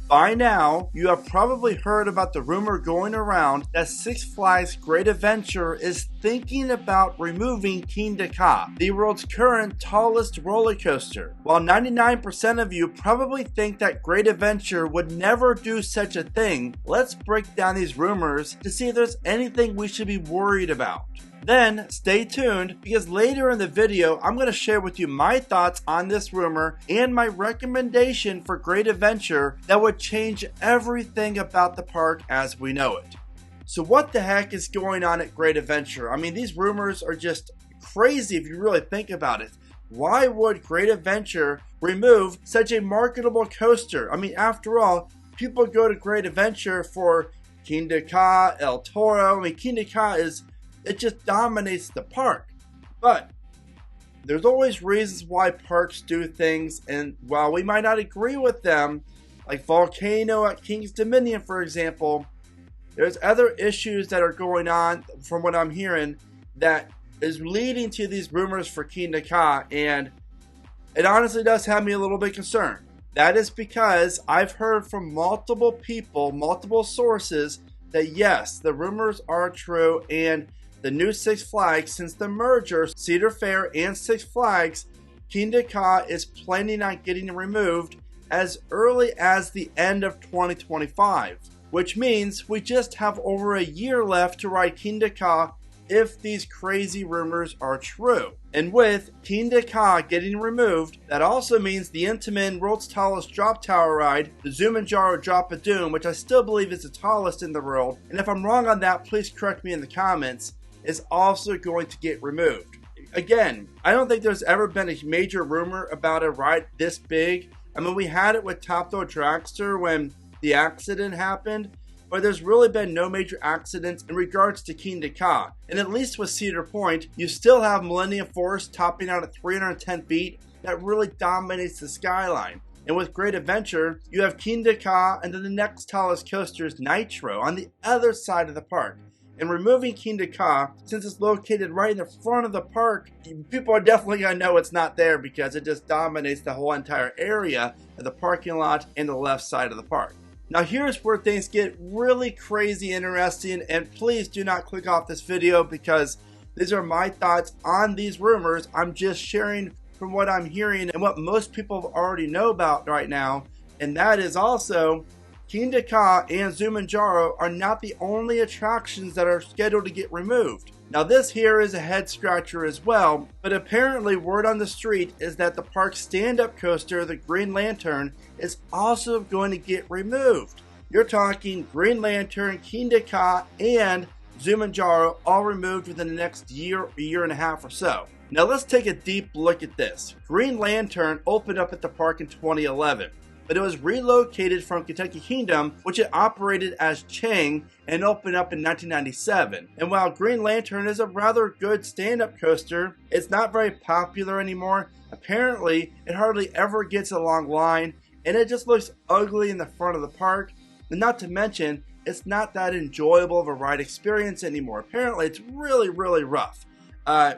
By now, you have probably heard about the rumor going around that Six Flags Great Adventure is thinking about removing Kingda Ka, the world's current tallest roller coaster. While 99% of you probably think that Great Adventure would never do such a thing, let's break down these rumors to see if there's anything we should be worried about. Then stay tuned, because later in the video I'm going to share with you my thoughts on this rumor and my recommendation for Great Adventure that would change everything about the park as we know it. So what the heck is going on at Great Adventure? I mean, these rumors are just crazy if you really think about it. Why would Great Adventure remove such a marketable coaster? I mean, after all, people go to Great Adventure for Kingda Ka, El Toro. I mean, Kingda Ka it just dominates the park. But there's always reasons why parks do things, and while we might not agree with them, like Volcano at King's Dominion, for example, there's other issues that are going on, from what I'm hearing, that is leading to these rumors for Kingda Ka, and it honestly does have me a little bit concerned. That is because I've heard from multiple people, multiple sources, that yes, the rumors are true, and the new Six Flags, since the merger, Cedar Fair and Six Flags, Kingda Ka is planning on getting removed as early as the end of 2025, which means we just have over a year left to ride Kingda Ka if these crazy rumors are true. And with Kingda Ka getting removed, that also means the Intamin world's tallest drop tower ride, the Zumanjaro Drop of Doom, which I still believe is the tallest in the world, and if I'm wrong on that, please correct me in the comments, is also going to get removed. Again, I don't think there's ever been a major rumor about a ride this big. I mean, we had it with Thrill Dragster when the accident happened, but there's really been no major accidents in regards to Kingda Ka. And at least with Cedar Point, you still have Millennium Force topping out at 310 feet that really dominates the skyline. And with Great Adventure, you have Kingda Ka, and then the next tallest coaster is Nitro on the other side of the park. And removing Kingda Ka, since it's located right in the front of the park, people are definitely going to know it's not there because it just dominates the whole entire area of the parking lot and the left side of the park. Now here's where things get really crazy interesting, and please do not click off this video because these are my thoughts on these rumors. I'm just sharing from what I'm hearing and what most people already know about right now, and that is also Kingda Ka and Zumanjaro are not the only attractions that are scheduled to get removed. Now this here is a head scratcher as well, but apparently word on the street is that the park's stand-up coaster, the Green Lantern, is also going to get removed. You're talking Green Lantern, Kingda Ka, and Zumanjaro all removed within the next year and a half or so. Now let's take a deep look at this. Green Lantern opened up at the park in 2011. But it was relocated from Kentucky Kingdom, which it operated as Chang, and opened up in 1997. And while Green Lantern is a rather good stand-up coaster, it's not very popular anymore. Apparently, it hardly ever gets a long line, and it just looks ugly in the front of the park. And not to mention, it's not that enjoyable of a ride experience anymore. Apparently, it's really, really rough.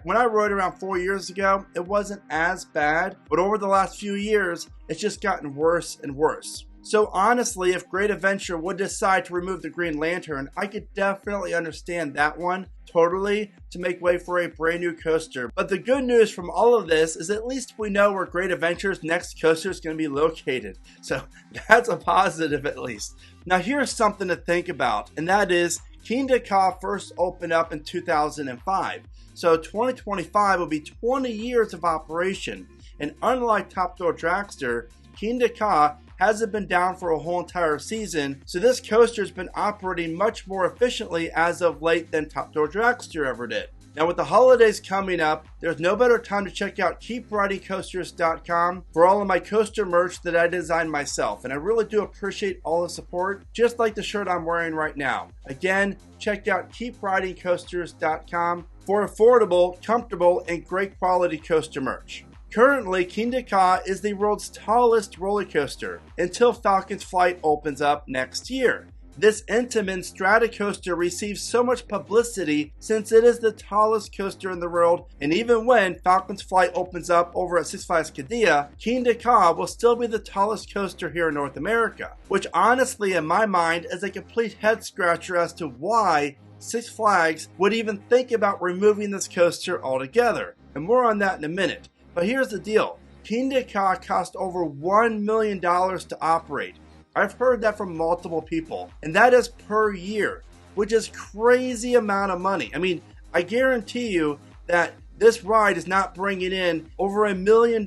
When I rode around 4 years ago, it wasn't as bad, but over the last few years, it's just gotten worse and worse. So honestly, if Great Adventure would decide to remove the Green Lantern, I could definitely understand that one totally to make way for a brand new coaster. But the good news from all of this is at least we know where Great Adventure's next coaster is going to be located. So that's a positive at least. Now here's something to think about, and that is Kingda Ka first opened up in 2005. So 2025 will be 20 years of operation, and unlike Thrill Dragster, Kingda Ka hasn't been down for a whole entire season, so this coaster has been operating much more efficiently as of late than Thrill Dragster ever did. Now with the holidays coming up, there's no better time to check out keepridingcoasters.com for all of my coaster merch that I designed myself, and I really do appreciate all the support, just like the shirt I'm wearing right now. Again, check out keepridingcoasters.com for affordable, comfortable, and great quality coaster merch. Currently, Kingda Ka is the world's tallest roller coaster until Falcon's flight opens up next year. This Intamin Stratocoaster receives so much publicity since it is the tallest coaster in the world, and even when Falcon's flight opens up over at Six Flags Kingda Ka will still be the tallest coaster here in North America, which honestly in my mind is a complete head scratcher as to why Six Flags would even think about removing this coaster altogether, and more on that in a minute. But here's the deal, Kingda Ka cost over $1 million to operate. I've heard that from multiple people, and that is per year, which is crazy amount of money. I mean, I guarantee you that this ride is not bringing in over $1 million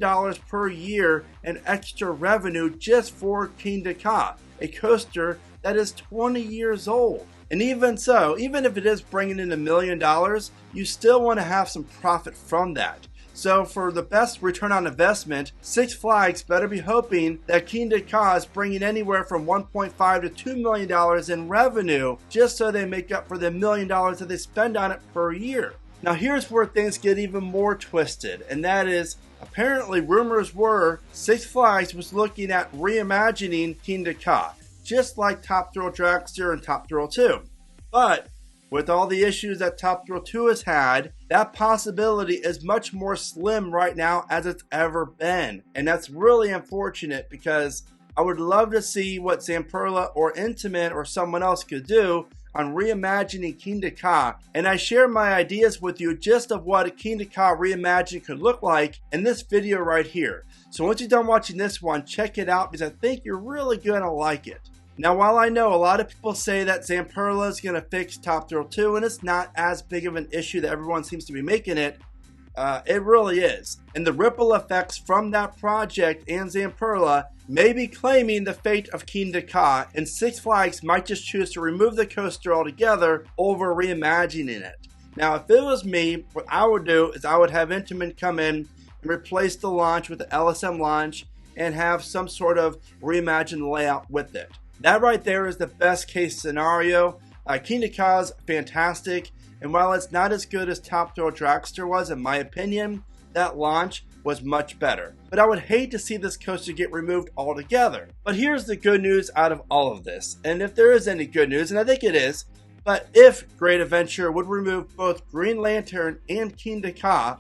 per year in extra revenue just for Kingda Ka, a coaster that is 20 years old. And even so, even if it is bringing in $1 million, you still want to have some profit from that. So for the best return on investment, Six Flags better be hoping that Kingda Ka is bringing anywhere from $1.5 to $2 million in revenue just so they make up for the $1 million that they spend on it per year. Now here's where things get even more twisted, and that is apparently rumors were Six Flags was looking at reimagining Kingda Ka, just like Top Thrill Dragster and Top Thrill 2. But with all the issues that Top Thrill 2 has had, that possibility is much more slim right now as it's ever been. And that's really unfortunate because I would love to see what Zamperla or Intamin or someone else could do on reimagining Kingda Ka. And I share my ideas with you just of what a Kingda Ka reimagining could look like in this video right here. So once you're done watching this one, check it out because I think you're really going to like it. Now, while I know a lot of people say that Zamperla is going to fix Top Thrill 2, and it's not as big of an issue that everyone seems to be making it, it really is. And the ripple effects from that project and Zamperla may be claiming the fate of Kingda Ka, and Six Flags might just choose to remove the coaster altogether over reimagining it. Now, if it was me, what I would do is I would have Intamin come in and replace the launch with the LSM launch and have some sort of reimagined layout with it. That right there is the best case scenario. Kingda Ka is fantastic, and while it's not as good as Top Thrill Dragster was, in my opinion, that launch was much better. But I would hate to see this coaster get removed altogether. But here's the good news out of all of this, and if there is any good news, and I think it is, but if Great Adventure would remove both Green Lantern and Kingda Ka,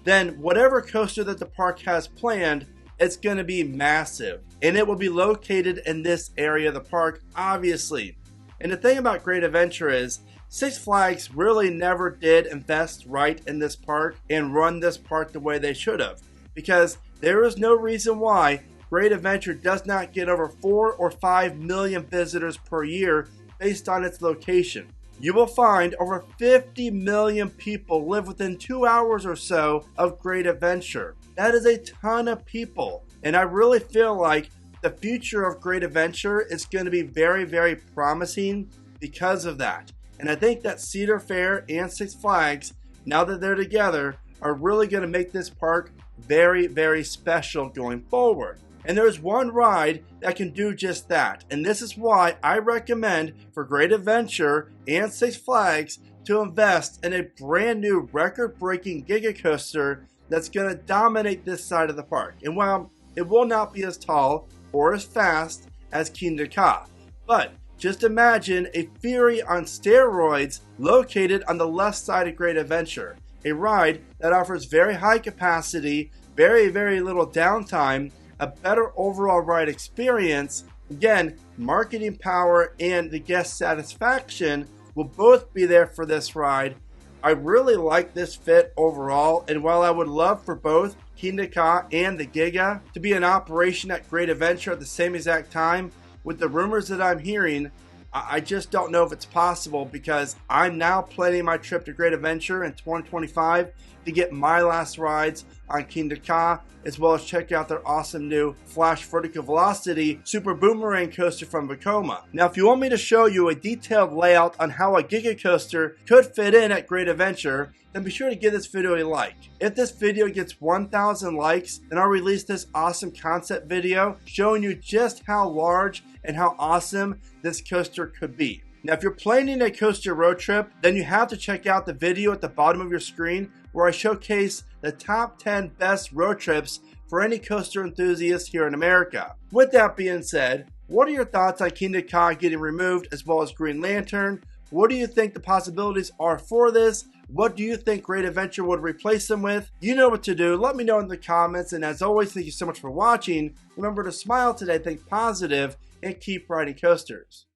then whatever coaster that the park has planned, it's going to be massive, and it will be located in this area of the park, obviously. And the thing about Great Adventure is Six Flags really never did invest right in this park and run this park the way they should have, because there is no reason why Great Adventure does not get over 4 or 5 million visitors per year based on its location. You will find over 50 million people live within 2 hours or so of Great Adventure. That is a ton of people, and I really feel like the future of Great Adventure is going to be very, very promising because of that. And I think that Cedar Fair and Six Flags, now that they're together, are really going to make this park very, very special going forward. And there's one ride that can do just that. And this is why I recommend for Great Adventure and Six Flags to invest in a brand new record-breaking giga coaster that's going to dominate this side of the park. And while it will not be as tall or as fast as Kingda Ka, but just imagine a Fury on steroids located on the left side of Great Adventure. A ride that offers very high capacity, very, very little downtime, a better overall ride experience. Again, marketing power and the guest satisfaction will both be there for this ride. I really like this fit overall, and while I would love for both Kingda Ka and the Giga to be in operation at Great Adventure at the same exact time, with the rumors that I'm hearing, I just don't know if it's possible, because I'm now planning my trip to Great Adventure in 2025 to get my last rides on Kingda Ka, as well as check out their awesome new Flash Vertical Velocity Super Boomerang coaster from Vekoma. Now, if you want me to show you a detailed layout on how a Giga coaster could fit in at Great Adventure, then be sure to give this video a like. If this video gets 1,000 likes, then I'll release this awesome concept video showing you just how large and how awesome this coaster could be. Now, if you're planning a coaster road trip, then you have to check out the video at the bottom of your screen where I showcase the top 10 best road trips for any coaster enthusiast here in America. With that being said, What are your thoughts on Kingda Ka getting removed, as well as Green Lantern? What do you think the possibilities are for this? What do you think Great Adventure would replace them with? You know what to do. Let me know in the comments. And as always, thank you so much for watching. Remember to smile today, think positive, and keep riding coasters.